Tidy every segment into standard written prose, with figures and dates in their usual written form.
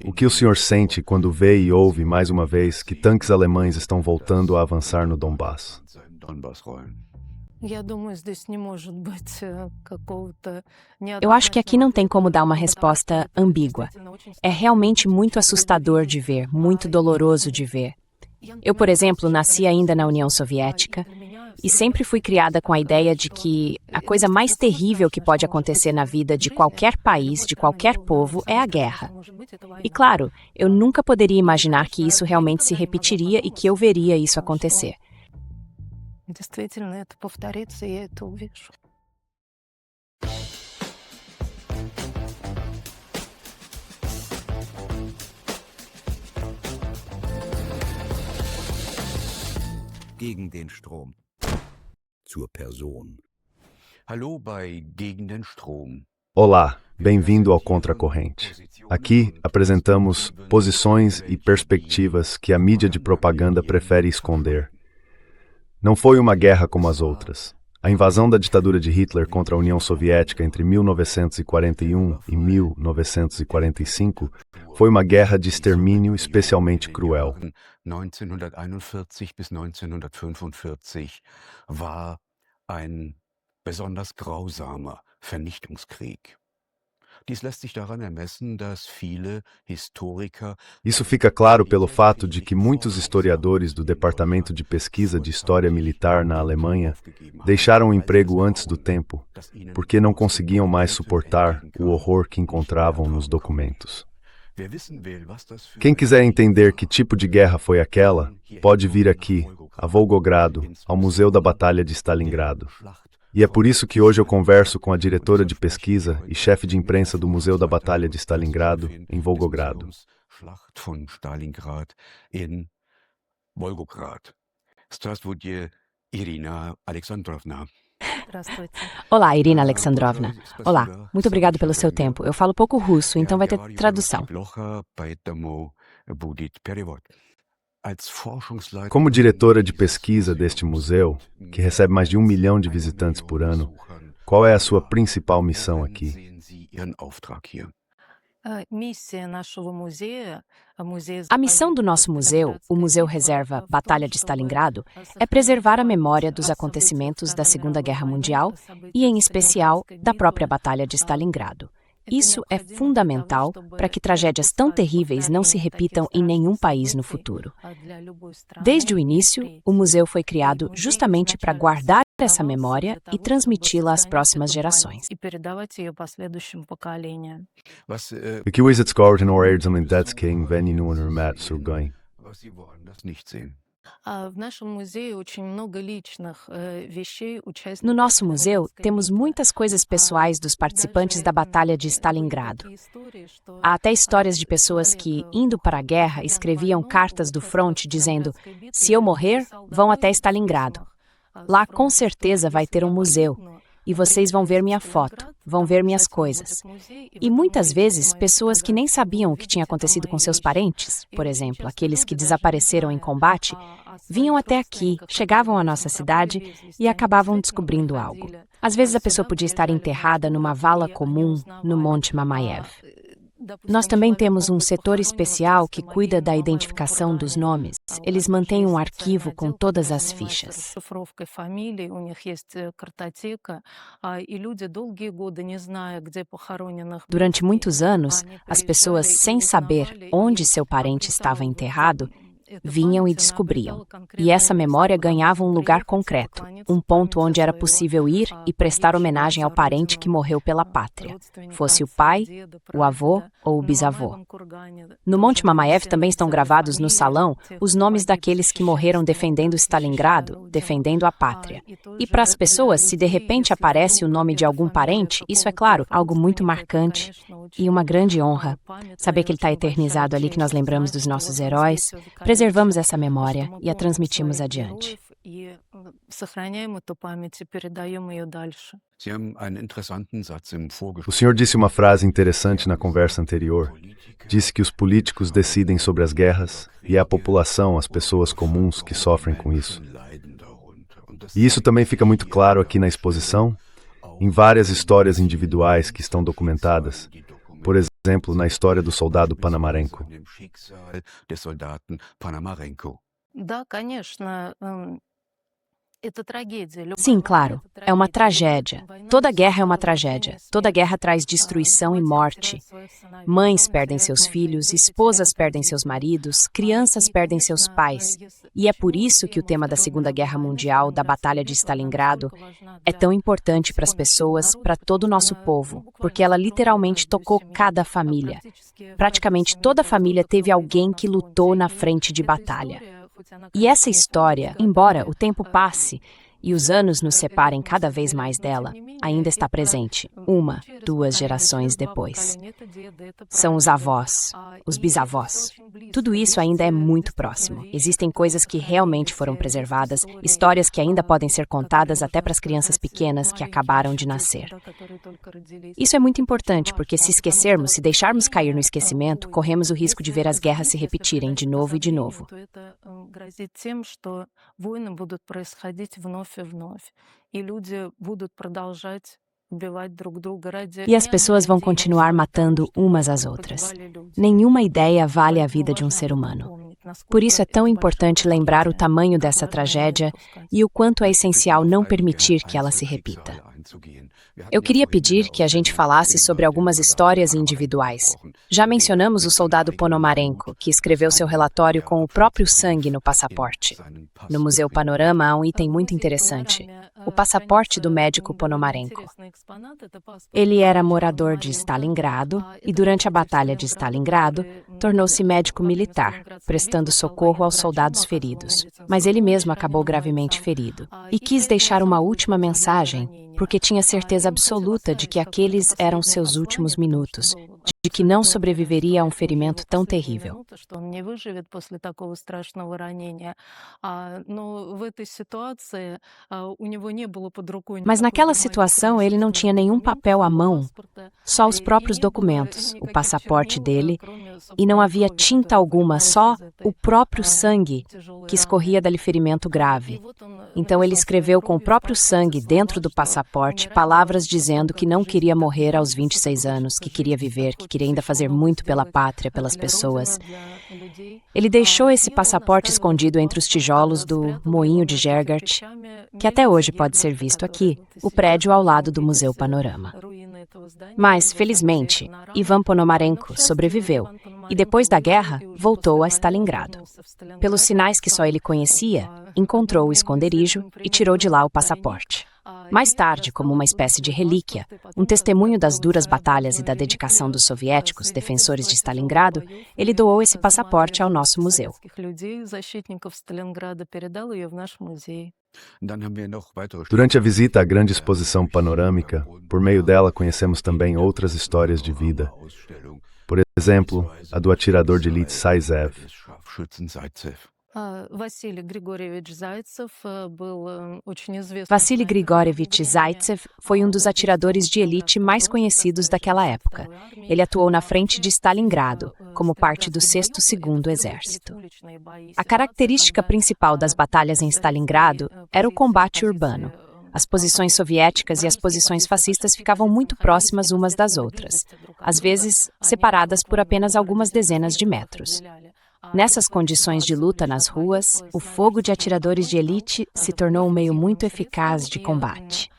O que o senhor sente quando vê e ouve mais uma vez que tanques alemães estão voltando a avançar no Donbass? Eu acho que aqui não tem como dar uma resposta ambígua. É realmente muito assustador de ver, muito doloroso de ver. Eu, por exemplo, nasci ainda na União Soviética e sempre fui criada com a ideia de que a coisa mais terrível que pode acontecer na vida de qualquer país, de qualquer povo, é a guerra. E claro, eu nunca poderia imaginar que isso realmente se repetiria e que eu veria isso acontecer. Gegen den Strom. Zur Person. Hallo bei Gegen den Strom. Olá, bem-vindo ao Contracorrente. Aqui apresentamos posições e perspectivas que a mídia de propaganda prefere esconder. Não foi uma guerra como as outras. A invasão da ditadura de Hitler contra a União Soviética entre 1941 e 1945 foi uma guerra de extermínio especialmente cruel. 1941 bis 1945 war ein besonders grausamer Vernichtungskrieg. Dies lässt sich daran ermessen, dass viele Historiker. Isso fica claro pelo fato de que muitos historiadores do Departamento de Pesquisa de História Militar na Alemanha deixaram o emprego antes do tempo, porque não conseguiam mais suportar o horror que encontravam nos documentos. Quem quiser entender que tipo de guerra foi aquela, pode vir aqui, a Volgogrado, ao Museu da Batalha de Stalingrado. E é por isso que hoje eu converso com a diretora de pesquisa e chefe de imprensa do Museu da Batalha de Stalingrado, em Volgogrado. Olá, Irina Alexandrovna. Olá, muito obrigado pelo seu tempo. Eu falo pouco russo, então vai ter tradução. Como diretora de pesquisa deste museu, que recebe mais de 1 milhão de visitantes por ano, qual é a sua principal missão aqui? A missão do nosso museu, o Museu Reserva Batalha de Stalingrado, é preservar a memória dos acontecimentos da Segunda Guerra Mundial e, em especial, da própria Batalha de Stalingrado. Isso é fundamental para que tragédias tão terríveis não se repitam em nenhum país no futuro. Desde o início, o museu foi criado justamente para guardar essa memória e transmiti-la às próximas gerações. Які ви зацікавлені ордзами датських вені нумермат сургань? No nosso museu, temos muitas coisas pessoais dos participantes da Batalha de Stalingrado. Há até histórias de pessoas que, indo para a guerra, escreviam cartas do fronte dizendo: "Se eu morrer, vão até Stalingrado. Lá com certeza vai ter um museu. E vocês vão ver minha foto, vão ver minhas coisas." E muitas vezes, pessoas que nem sabiam o que tinha acontecido com seus parentes, por exemplo, aqueles que desapareceram em combate, vinham até aqui, chegavam à nossa cidade e acabavam descobrindo algo. Às vezes a pessoa podia estar enterrada numa vala comum no Monte Mamayev. Nós também temos um setor especial que cuida da identificação dos nomes. Eles mantêm um arquivo com todas as fichas. Durante muitos anos, as pessoas, sem saber onde seu parente estava enterrado, vinham e descobriam. E essa memória ganhava um lugar concreto, um ponto onde era possível ir e prestar homenagem ao parente que morreu pela pátria, fosse o pai, o avô ou o bisavô. No Monte Mamayev também estão gravados no salão os nomes daqueles que morreram defendendo Stalingrado, defendendo a pátria. E para as pessoas, se de repente aparece o nome de algum parente, isso é claro, algo muito marcante e uma grande honra. Saber que ele está eternizado ali, que nós lembramos dos nossos heróis. Preservamos essa memória e a transmitimos adiante. O senhor disse uma frase interessante na conversa anterior. Disse que os políticos decidem sobre as guerras e é a população, as pessoas comuns, que sofrem com isso. E isso também fica muito claro aqui na exposição, em várias histórias individuais que estão documentadas. Por exemplo, na história do soldado Panamarenko. Dem Schicksal des Soldaten Panamarenko. Да, конечно, это трагедия. Sim, claro, é uma tragédia. Toda guerra é uma tragédia. Toda guerra traz destruição e morte. Mães perdem seus filhos, esposas perdem seus maridos, crianças perdem seus pais. E é por isso que o tema da Segunda Guerra Mundial, da Batalha de Stalingrado, é tão importante para as pessoas, para todo o nosso povo, porque ela literalmente tocou cada família. Praticamente toda família teve alguém que lutou na frente de batalha. E essa história, embora o tempo passe e os anos nos separem cada vez mais dela, ainda está presente, 2 gerações depois. São os avós, os bisavós. Tudo isso ainda é muito próximo. Existem coisas que realmente foram preservadas, histórias que ainda podem ser contadas até para as crianças pequenas que acabaram de nascer. Isso é muito importante, porque se esquecermos, se deixarmos cair no esquecimento, corremos o risco de ver as guerras se repetirem de novo e de novo. Грозит тем, что войны будут происходить вновь и вновь, и люди будут продолжать убивать друг друга ради... E as pessoas vão continuar matando umas às outras. Nenhuma ideia vale a vida de um ser humano. Por isso é tão importante lembrar o tamanho dessa tragédia e o quanto é essencial não permitir que ela se repita. Eu queria pedir que a gente falasse sobre algumas histórias individuais. Já mencionamos o soldado Ponomarenko, que escreveu seu relatório com o próprio sangue no passaporte. No Museu Panorama há um item muito interessante, o passaporte do médico Ponomarenko. Ele era morador de Stalingrado e, durante a Batalha de Stalingrado, tornou-se médico militar, prestando socorro aos soldados feridos. Mas ele mesmo acabou gravemente ferido e quis deixar uma última mensagem, porque tinha certeza absoluta de que aqueles eram seus últimos minutos, de que não sobreviveria a um ferimento tão terrível. Mas naquela situação ele não tinha nenhum papel à mão, só os próprios documentos, o passaporte dele, e não havia tinta alguma, só o próprio sangue que escorria dali ferimento grave. Então ele escreveu com o próprio sangue dentro do passaporte palavras dizendo que não queria morrer aos 26 anos, que queria viver, que queria ainda fazer muito pela pátria, pelas pessoas. Ele deixou esse passaporte escondido entre os tijolos do Moinho de Gergart, que até hoje pode ser visto aqui, o prédio ao lado do Museu Panorama. Mas, felizmente, Ivan Ponomarenko sobreviveu e, depois da guerra, voltou a Stalingrado. Pelos sinais que só ele conhecia, encontrou o esconderijo e tirou de lá o passaporte. Mais tarde, como uma espécie de relíquia, um testemunho das duras batalhas e da dedicação dos soviéticos, defensores de Stalingrado, ele doou esse passaporte ao nosso museu. Durante a visita à grande exposição panorâmica, por meio dela conhecemos também outras histórias de vida. Por exemplo, a do atirador de elite Zaitsev. Vassili Grigorievich Zaitsev foi um dos atiradores de elite mais conhecidos daquela época. Ele atuou na frente de Stalingrado, como parte do 6º Exército. A característica principal das batalhas em Stalingrado era o combate urbano. As posições soviéticas e as posições fascistas ficavam muito próximas umas das outras, às vezes separadas por apenas algumas dezenas de metros. Nessas condições de luta nas ruas, o fogo de atiradores de elite se tornou um meio muito eficaz de combate.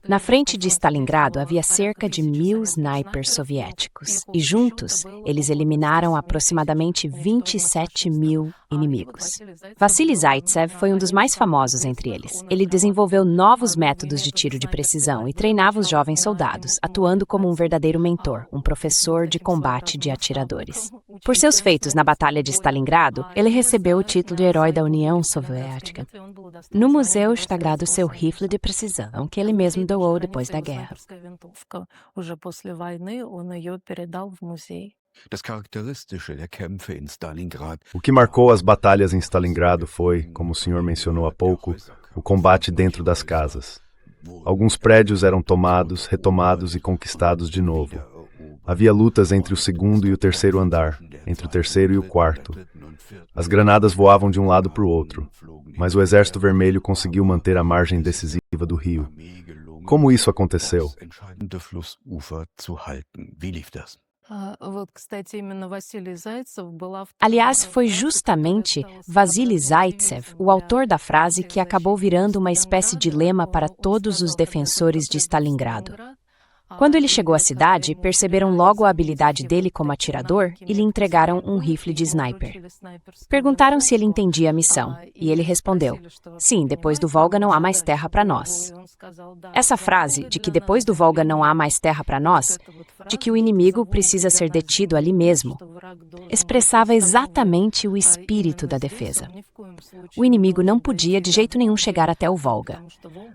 Na frente de Stalingrado havia cerca de 1.000 snipers soviéticos e juntos eles eliminaram aproximadamente 27.000 inimigos. Vassili Zaitsev foi um dos mais famosos entre eles. Ele desenvolveu novos métodos de tiro de precisão e treinava os jovens soldados, atuando como um verdadeiro mentor, um professor de combate de atiradores. Por seus feitos na Batalha de Stalingrado, ele recebeu o título de Herói da União Soviética. No museu está gravado seu rifle de precisão, que ele mesmo doou depois da guerra. O que marcou as batalhas em Stalingrado foi, como o senhor mencionou há pouco, o combate dentro das casas. Alguns prédios eram tomados, retomados e conquistados de novo. Havia lutas entre o 2º e o 3º andar, entre o 3º e o 4º. As granadas voavam de um lado para o outro, mas o Exército Vermelho conseguiu manter a margem decisiva do rio. Como isso aconteceu? Вот, кстати, именно Василий Зайцев была Aliás, foi justamente Vasily Zaitsev, o autor da frase, que acabou virando uma espécie de lema para todos os defensores de Stalingrado. Quando ele chegou à cidade, perceberam logo a habilidade dele como atirador e lhe entregaram um rifle de sniper. Perguntaram se ele entendia a missão, e ele respondeu: sim, depois do Volga não há mais terra para nós. Essa frase, de que depois do Volga não há mais terra para nós, de que o inimigo precisa ser detido ali mesmo, expressava exatamente o espírito da defesa. O inimigo não podia de jeito nenhum chegar até o Volga,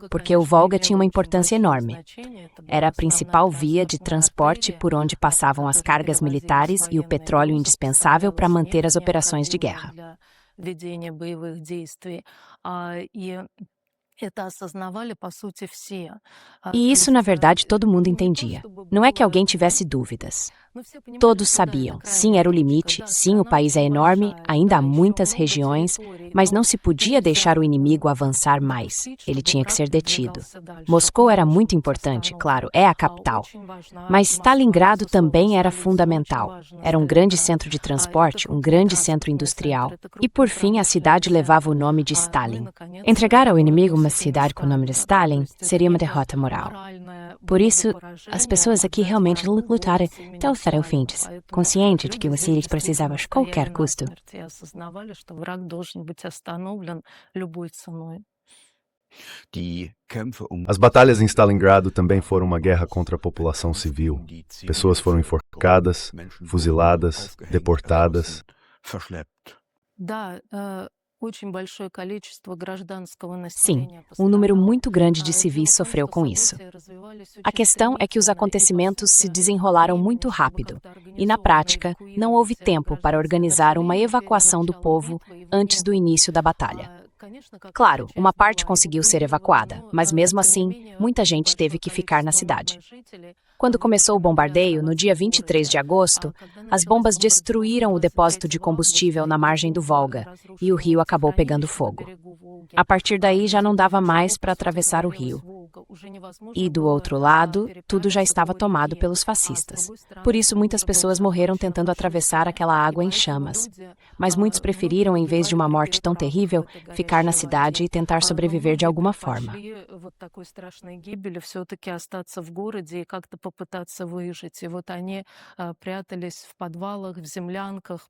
porque o Volga tinha uma importância enorme. Era a principal via de transporte por onde passavam as cargas militares e o petróleo indispensável para manter as operações de guerra. E isso, na verdade, todo mundo entendia. Não é que alguém tivesse dúvidas. Todos sabiam, sim, era o limite, sim, o país é enorme, ainda há muitas regiões, mas não se podia deixar o inimigo avançar mais. Ele tinha que ser detido. Moscou era muito importante, claro, é a capital. Mas Stalingrado também era fundamental. Era um grande centro de transporte, um grande centro industrial. E, por fim, a cidade levava o nome de Stalin. Entregar ao inimigo uma cidade com o nome de Stalin seria uma derrota moral. Por isso, as pessoas aqui realmente lutaram até o fim, consciente de que o Sírio precisava a qualquer custo. As batalhas em Stalingrado também foram uma guerra contra a população civil. Pessoas foram enforcadas, fuziladas, deportadas. Sim, um número muito grande de civis sofreu com isso. A questão é que os acontecimentos se desenrolaram muito rápido e, na prática, não houve tempo para organizar uma evacuação do povo antes do início da batalha. Claro, uma parte conseguiu ser evacuada, mas mesmo assim, muita gente teve que ficar na cidade. Quando começou o bombardeio, no dia 23 de agosto, as bombas destruíram o depósito de combustível na margem do Volga e o rio acabou pegando fogo. A partir daí já não dava mais para atravessar o rio. E do outro lado, tudo já estava tomado pelos fascistas. Por isso, muitas pessoas morreram tentando atravessar aquela água em chamas. Mas muitos preferiram, em vez de uma morte tão terrível, ficar na cidade e tentar sobreviver de alguma forma.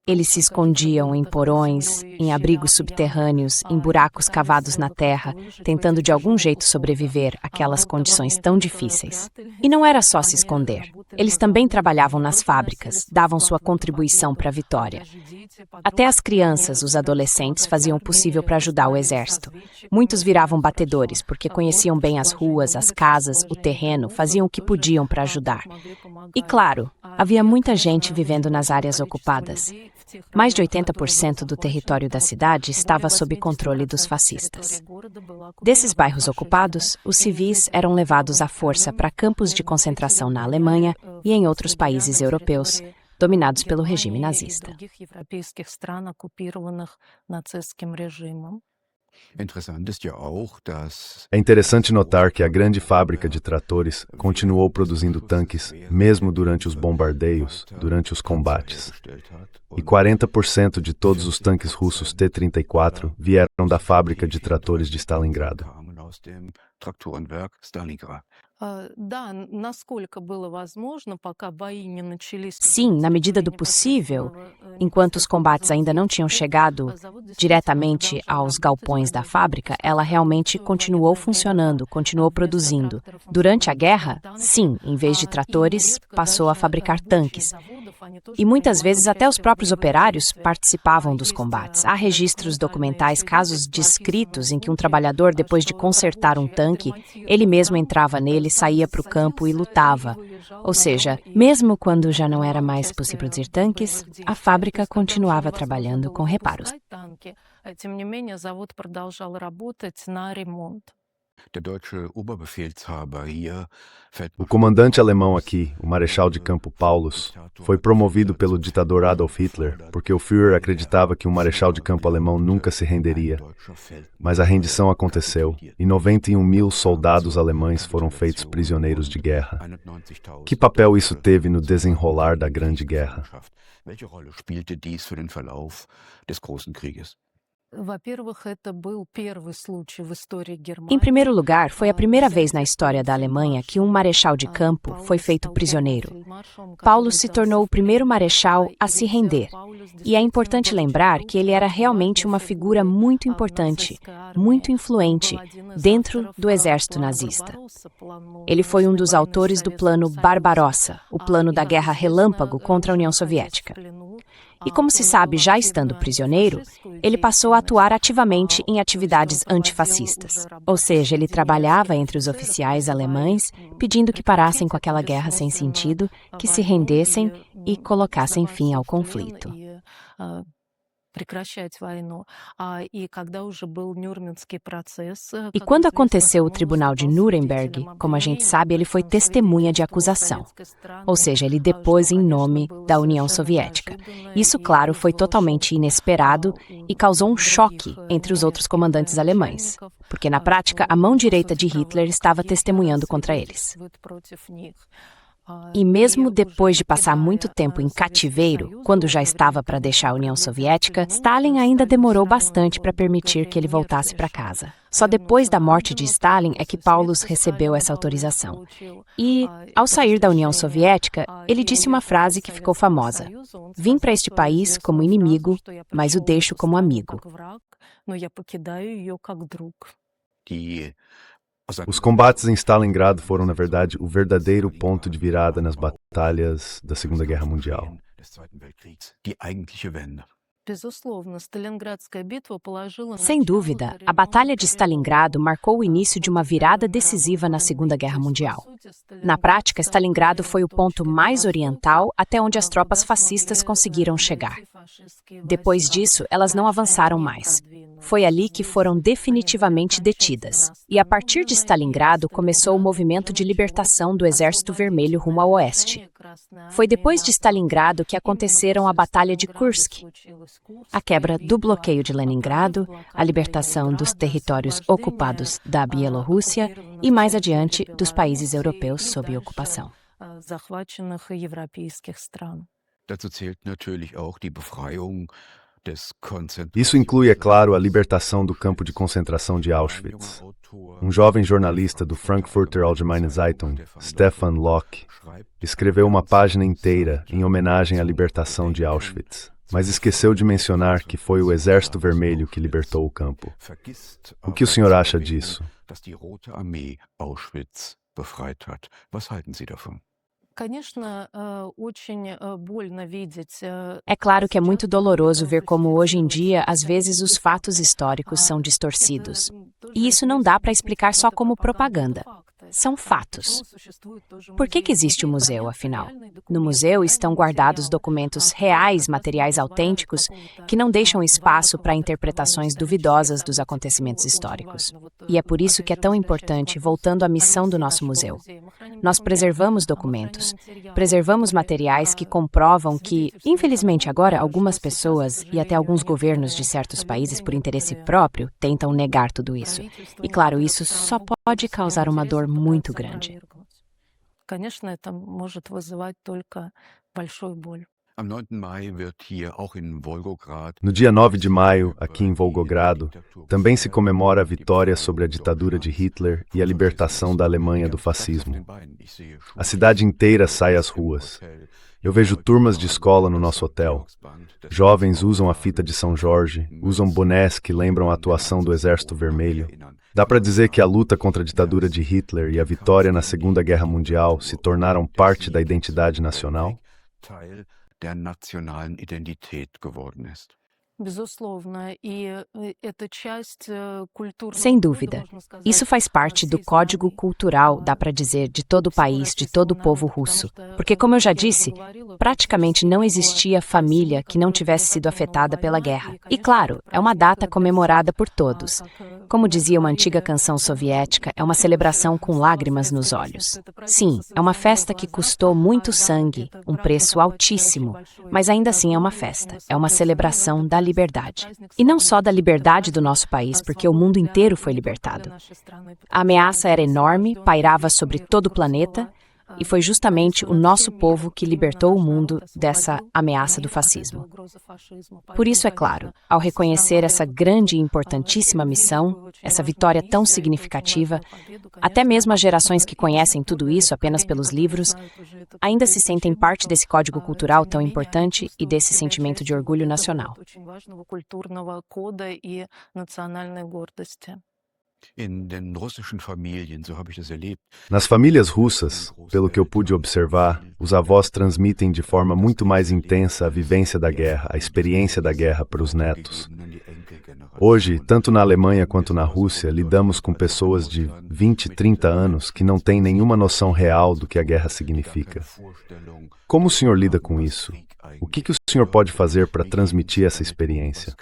Eles se escondiam em porões, em abrigos subterrâneos, em buracos cavados na terra, tentando de algum jeito sobreviver àquelas condições tão difíceis. E não era só se esconder. Eles também trabalhavam nas fábricas, davam sua contribuição para a vitória. Até as crianças, os adolescentes, faziam o possível para ajudar o exército. Muitos viravam batedores, porque conheciam bem as ruas, as casas, o terreno, faziam o que podiam para ajudar. E claro, havia muita gente vivendo nas áreas ocupadas. Mais de 80% do território da cidade estava sob controle dos fascistas. Desses bairros ocupados, os civis eram levados à força para campos de concentração na Alemanha e em outros países europeus, dominados pelo regime nazista. É interessante notar que a grande fábrica de tratores continuou produzindo tanques, mesmo durante os bombardeios, durante os combates. E 40% de todos os tanques russos T-34 vieram da fábrica de tratores de Stalingrado. Sim, na medida do possível, enquanto os combates ainda não tinham chegado diretamente aos galpões da fábrica, ela realmente continuou funcionando, continuou produzindo. Durante a guerra, sim, em vez de tratores, passou a fabricar tanques. E muitas vezes até os próprios operários participavam dos combates. Há registros documentais, casos descritos em que um trabalhador, depois de consertar um tanque, ele mesmo entrava nele, saía para o campo e lutava. Ou seja, mesmo quando já não era mais possível produzir tanques, a fábrica continuava trabalhando com reparos. Der deutsche Oberbefehlshaber hier, O comandante alemão aqui, o Marechal de Campo Paulus, foi promovido pelo ditador Adolf Hitler porque o Führer acreditava que um marechal de campo alemão nunca se renderia. Mas a rendição aconteceu e 91.000 soldados alemães foram feitos prisioneiros de guerra. Que papel isso teve no desenrolar da Grande Guerra? Welche Rolle spielte dies für den Verlauf des Großen Krieges? Em primeiro lugar, foi a primeira vez na história da Alemanha que um marechal de campo foi feito prisioneiro. Paulo se tornou o primeiro marechal a se render. E é importante lembrar que ele era realmente uma figura muito importante, muito influente, dentro do exército nazista. Ele foi um dos autores do Plano Barbarossa, o plano da Guerra Relâmpago contra a União Soviética. E como se sabe, já estando prisioneiro, ele passou a atuar ativamente em atividades antifascistas. Ou seja, ele trabalhava entre os oficiais alemães, pedindo que parassem com aquela guerra sem sentido, que se rendessem e colocassem fim ao conflito. E quando aconteceu o Tribunal de Nuremberg, como a gente sabe, ele foi testemunha de acusação. Ou seja, ele depôs em nome da União Soviética. Isso, claro, foi totalmente inesperado e causou um choque entre os outros comandantes alemães, porque na prática a mão direita de Hitler estava testemunhando contra eles. E mesmo depois de passar muito tempo em cativeiro, quando já estava para deixar a União Soviética, Stalin ainda demorou bastante para permitir que ele voltasse para casa. Só depois da morte de Stalin é que Paulus recebeu essa autorização. E, ao sair da União Soviética, ele disse uma frase que ficou famosa: "Vim para este país como inimigo, mas o deixo como amigo." Os combates em Stalingrado foram, na verdade, o verdadeiro ponto de virada nas batalhas da Segunda Guerra Mundial. Sem dúvida, a Batalha de Stalingrado marcou o início de uma virada decisiva na Segunda Guerra Mundial. Na prática, Stalingrado foi o ponto mais oriental até onde as tropas fascistas conseguiram chegar. Depois disso, elas não avançaram mais. Foi ali que foram definitivamente detidas. E a partir de Stalingrado começou o movimento de libertação do Exército Vermelho rumo ao oeste. Foi depois de Stalingrado que aconteceram a Batalha de Kursk, a quebra do bloqueio de Leningrado, a libertação dos territórios ocupados da Bielorrússia e, mais adiante, dos países europeus sob ocupação. Dazu zählt natürlich auch die Befreiung des Isso inclui, é claro, a libertação do campo de concentração de Auschwitz. Um jovem jornalista do Frankfurter Allgemeine Zeitung, Stefan Locke, escreveu uma página inteira em homenagem à libertação de Auschwitz, mas esqueceu de mencionar que foi o Exército Vermelho que libertou o campo. O que o senhor acha disso? dass die Rote Armee Auschwitz befreit hat. Was halten Sie davon? É claro que é muito doloroso ver como hoje em dia, às vezes, os fatos históricos são distorcidos. E isso não dá para explicar só como propaganda. São fatos. Por que existe o museu, afinal? No museu estão guardados documentos reais, materiais autênticos, que não deixam espaço para interpretações duvidosas dos acontecimentos históricos. E é por isso que é tão importante, voltando à missão do nosso museu. Nós preservamos documentos, preservamos materiais que comprovam que, infelizmente agora, algumas pessoas e até alguns governos de certos países, por interesse próprio, tentam negar tudo isso. E claro, isso só pode causar uma dor muito grande. No dia 9 de maio, aqui em Volgogrado, também se comemora a vitória sobre a ditadura de Hitler e a libertação da Alemanha do fascismo. A cidade inteira sai às ruas. Eu vejo turmas de escola no nosso hotel. Jovens usam a fita de São Jorge, usam bonés que lembram a atuação do Exército Vermelho. Dá para dizer que a luta contra a ditadura de Hitler e a vitória na Segunda Guerra Mundial se tornaram parte da identidade nacional? Sem dúvida. Isso faz parte do código cultural, dá para dizer, de todo o país, de todo o povo russo. Porque, como eu já disse, praticamente não existia família que não tivesse sido afetada pela guerra. E, claro, é uma data comemorada por todos. Como dizia uma antiga canção soviética, é uma celebração com lágrimas nos olhos. Sim, é uma festa que custou muito sangue, um preço altíssimo, mas ainda assim é uma festa, é uma celebração da liberdade. E não só da liberdade do nosso país, porque o mundo inteiro foi libertado. A ameaça era enorme, pairava sobre todo o planeta, e foi justamente o nosso povo que libertou o mundo dessa ameaça do fascismo. Por isso, é claro, ao reconhecer essa grande e importantíssima missão, essa vitória tão significativa, até mesmo as gerações que conhecem tudo isso apenas pelos livros, ainda se sentem parte desse código cultural tão importante e desse sentimento de orgulho nacional. Nas famílias russas, pelo que eu pude observar, os avós transmitem de forma muito mais intensa a vivência da guerra, a experiência da guerra para os netos. Hoje, tanto na Alemanha quanto na Rússia, lidamos com pessoas de 20, 30 anos que não têm nenhuma noção real do que a guerra significa. Como o senhor lida com isso? O que o senhor pode fazer para transmitir essa experiência?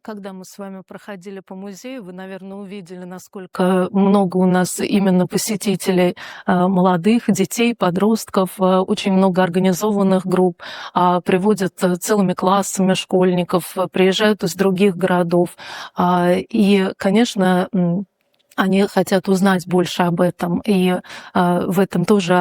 Когда мы с вами проходили по музею, вы, наверное, увидели, насколько много у нас именно посетителей молодых, детей, подростков, очень много организованных групп, приводят целыми классами школьников, приезжают из других городов. И, конечно, они хотят узнать больше об этом, и в этом тоже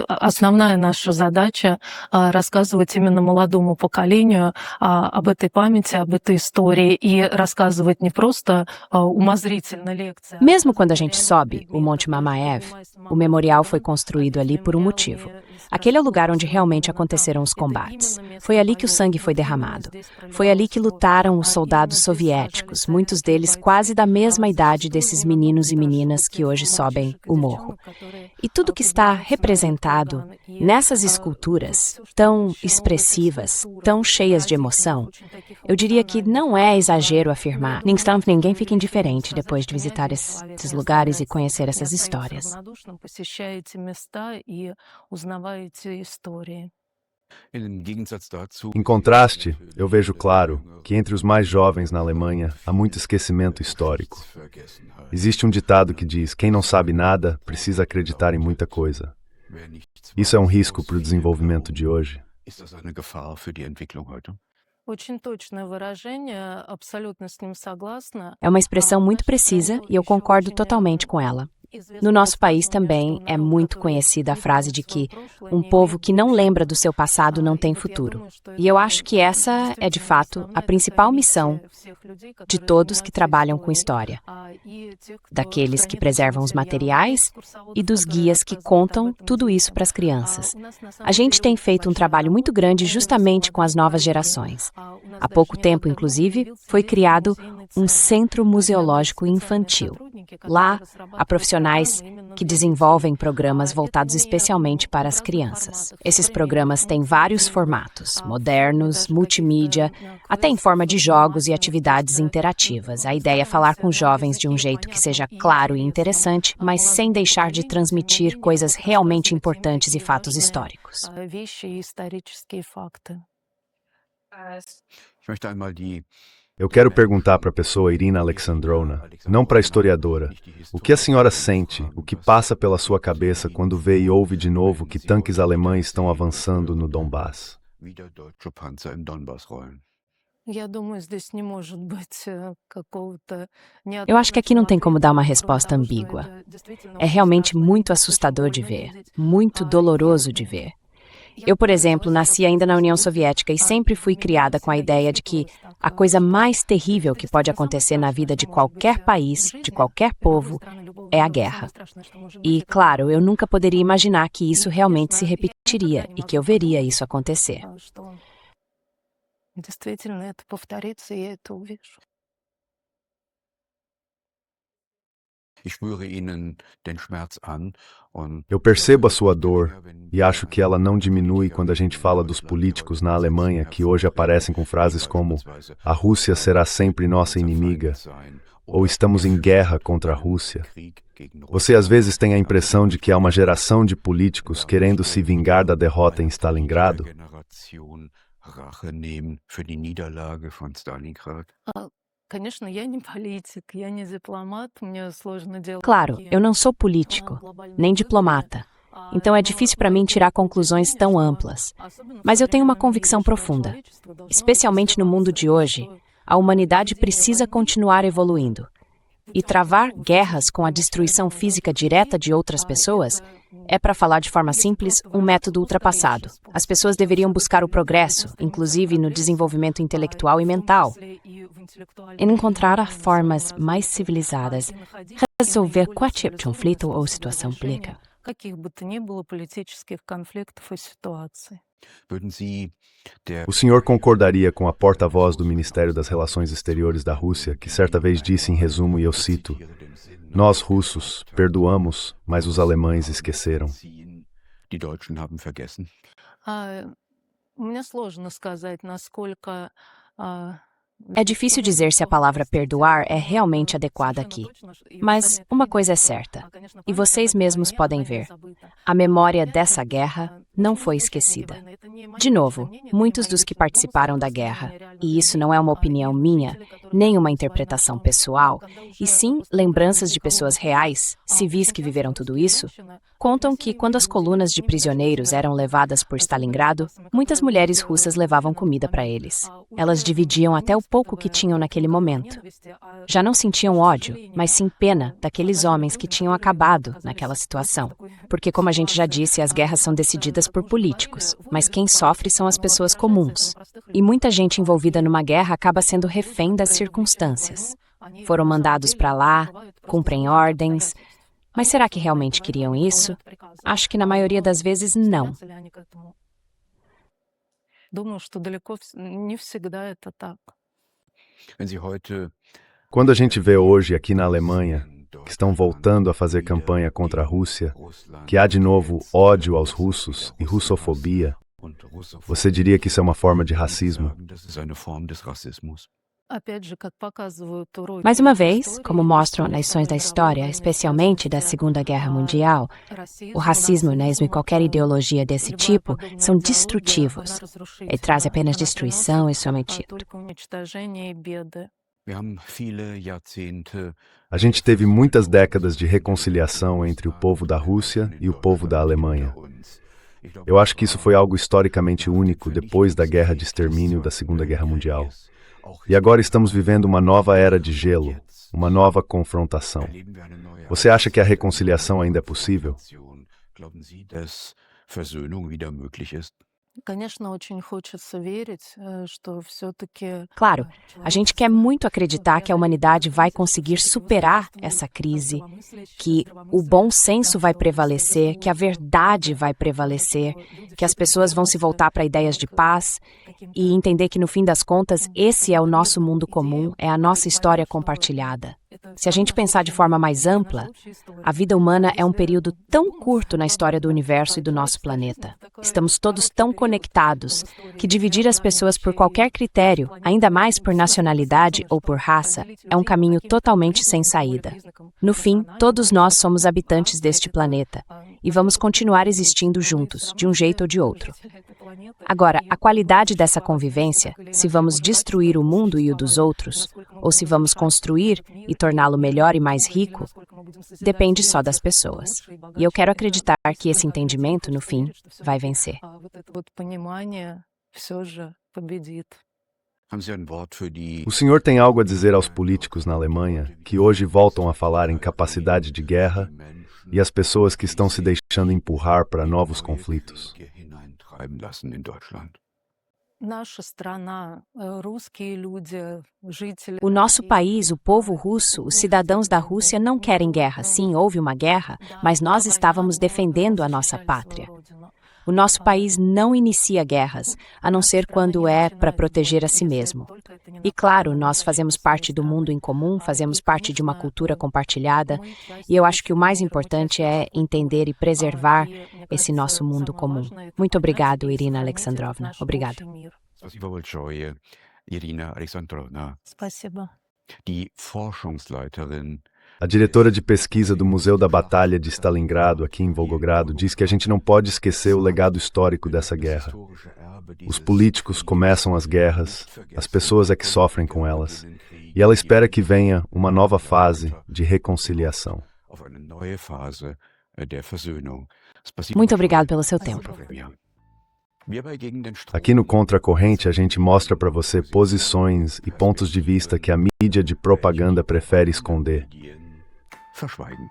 основная наша задача рассказывать именно молодому поколению об этой памяти, об этой истории, и рассказывать не просто умозрительно лекции. Mesmo quando a gente sobe o Monte Mamaev, o memorial foi construído ali por um motivo. Aquele é o lugar onde realmente aconteceram os combates. Foi ali que o sangue foi derramado. Foi ali que lutaram os soldados soviéticos, muitos deles quase da mesma idade desses meninos e meninas que hoje sobem o morro. E tudo que está representado nessas esculturas, tão expressivas, tão cheias de emoção, eu diria que não é exagero afirmar. Ninguém fica indiferente depois de visitar esses lugares e conhecer essas histórias. Em contraste, eu vejo claro que entre os mais jovens na Alemanha há muito esquecimento histórico. Existe um ditado que diz: quem não sabe nada precisa acreditar em muita coisa. Isso é um risco para o desenvolvimento de hoje? É uma expressão muito precisa e eu concordo totalmente com ela. No nosso país também é muito conhecida a frase de que um povo que não lembra do seu passado não tem futuro. E eu acho que essa é, de fato, a principal missão de todos que trabalham com história. Daqueles que preservam os materiais e dos guias que contam tudo isso para as crianças. A gente tem feito um trabalho muito grande justamente com as novas gerações. Há pouco tempo, inclusive, foi criado um centro museológico infantil. Lá, há profissionais que desenvolvem programas voltados especialmente para as crianças. Esses programas têm vários formatos, modernos, multimídia, até em forma de jogos e atividades interativas. A ideia é falar com jovens de um jeito que seja claro e interessante, mas sem deixar de transmitir coisas realmente importantes e fatos históricos. Eu quero perguntar para a pessoa Irina Alexandrovna, não para a historiadora, o que a senhora sente, o que passa pela sua cabeça quando vê e ouve de novo que tanques alemães estão avançando no Donbass? Eu acho que aqui não tem como dar uma resposta ambígua. É realmente muito assustador de ver, muito doloroso de ver. Eu, por exemplo, nasci ainda na União Soviética e sempre fui criada com a ideia de que a coisa mais terrível que pode acontecer na vida de qualquer país, de qualquer povo, é a guerra. E, claro, eu nunca poderia imaginar que isso realmente se repetiria e que eu veria isso acontecer. Ich spüre Ihnen den Schmerz an und Eu percebo a sua dor e acho que ela não diminui quando a gente fala dos políticos na Alemanha que hoje aparecem com frases como "a Rússia será sempre nossa inimiga" ou "estamos em guerra contra a Rússia". Você às vezes tem a impressão de que há uma geração de políticos querendo se vingar da derrota em Stalingrado? Generation Rache nehmen für die Niederlage von Stalingrad. Конечно, я не политик, я не дипломат, мне сложно делать Claro, такие, eu não sou político, nem diplomata, então é difícil para mim tirar conclusões tão amplas. Mas eu tenho uma convicção profunda. Especialmente no mundo de hoje, a humanidade precisa continuar evoluindo. E travar guerras com a destruição física direta de outras pessoas é, para falar de forma simples, um método ultrapassado. As pessoas deveriam buscar o progresso, inclusive no desenvolvimento intelectual e mental, e encontrar formas mais civilizadas de resolver qualquer conflito ou situação política. каких бы то ни было политических конфликтов и ситуаций. Würden Sie der O senhor concordaria com a porta-voz do Ministério das Relações Exteriores da Rússia, que certa vez disse em resumo, e eu cito: "Nós, russos, perdoamos, mas os alemães esqueceram"? Die Deutschen haben vergessen? Мне сложно сказать, насколько É difícil dizer se a palavra perdoar é realmente adequada aqui. Mas uma coisa é certa, e vocês mesmos podem ver: a memória dessa guerra não foi esquecida. De novo, muitos dos que participaram da guerra, e isso não é uma opinião minha, nem uma interpretação pessoal, e sim lembranças de pessoas reais, civis que viveram tudo isso, contam que quando as colunas de prisioneiros eram levadas por Stalingrado, muitas mulheres russas levavam comida para eles. Elas dividiam até o pouco que tinham naquele momento. Já não sentiam ódio, mas sim pena daqueles homens que tinham acabado naquela situação. Porque, como a gente já disse, as guerras são decididas por políticos, mas quem sofre são as pessoas comuns. E muita gente envolvida numa guerra acaba sendo refém das circunstâncias. Foram mandados para lá, cumprem ordens. Mas será que realmente queriam isso? Acho que na maioria das vezes não. Думаю, что далеко не всегда это так. Wenn Sie heute Quando a gente vê hoje aqui na Alemanha que estão voltando a fazer campanha contra a Rússia, que há de novo ódio aos russos e russofobia, você diria que isso é uma forma de racismo? das ist eine Form des Rassismus. Опять же, как показывают уроки Mais uma vez, истории, como mostram lições da história, especialmente da Segunda Guerra Mundial, o racismo, nacionalismo e qualquer ideologia desse tipo são destrutivos e traz apenas destruição e somente isso. только уничтожение и беды. Wir haben viele Jahrzehnte A gente teve muitas décadas de reconciliação entre o povo da Rússia e o povo da Alemanha. Eu acho que isso foi algo historicamente único depois da guerra de extermínio da Segunda Guerra Mundial. E agora estamos vivendo uma nova era de gelo, uma nova confrontação. Você acha que a reconciliação ainda é possível? Glauben Sie, dass Versöhnung wieder möglich ist? Конечно, очень хочется верить, что все-таки Claro, a gente quer muito acreditar que a humanidade vai conseguir superar essa crise, que o bom senso vai prevalecer, que a verdade vai prevalecer, que as pessoas vão se voltar para ideias de paz e entender que, no fim das contas, esse é o nosso mundo comum, é a nossa história compartilhada. Se a gente pensar de forma mais ampla, a vida humana é um período tão curto na história do universo e do nosso planeta. Estamos todos tão conectados que dividir as pessoas por qualquer critério, ainda mais por nacionalidade ou por raça, é um caminho totalmente sem saída. No fim, todos nós somos habitantes deste planeta e vamos continuar existindo juntos, de um jeito ou de outro. Agora, a qualidade dessa convivência, se vamos destruir o mundo e o dos outros, ou se vamos construir e torná-lo melhor e mais rico, depende só das pessoas. E eu quero acreditar que esse entendimento, no fim, vai vencer. вот это вот понимание все же победит. Haben Sie ein Wort für die O senhor tem algo a dizer aos políticos na Alemanha que hoje voltam a falar em capacidade de guerra e as pessoas que estão se deixando empurrar para novos conflitos? Kriege hineintreiben lassen in Deutschland? Наша страна, русские люди, жители... O nosso país, o povo russo, os cidadãos da Rússia não querem guerra. Sim, houve uma guerra, mas nós estávamos defendendo a nossa pátria. O O nosso país não inicia guerras, a não ser quando é para proteger a si mesmo. E claro, nós fazemos parte do mundo em comum, fazemos parte de uma cultura compartilhada, e eu acho que o mais importante é entender e preservar esse nosso mundo comum. Muito obrigado, Irina Alexandrovna. Obrigado. Спасибо большое, Irina Alexandrovna. Спасибо. Die Forschungsleiterin A diretora de pesquisa do Museu da Batalha de Stalingrado, aqui em Volgogrado, diz que a gente não pode esquecer o legado histórico dessa guerra. Os políticos começam as guerras, as pessoas é que sofrem com elas. E ela espera que venha uma nova fase de reconciliação. auf eine neue Phase der Versöhnung. Спасибо Muito большое. obrigado pelo seu tempo. Wir bei Gegen den Strom Aqui no Contra a Corrente, a gente mostra para você posições e pontos de vista que a mídia de propaganda prefere esconder. verschweigen.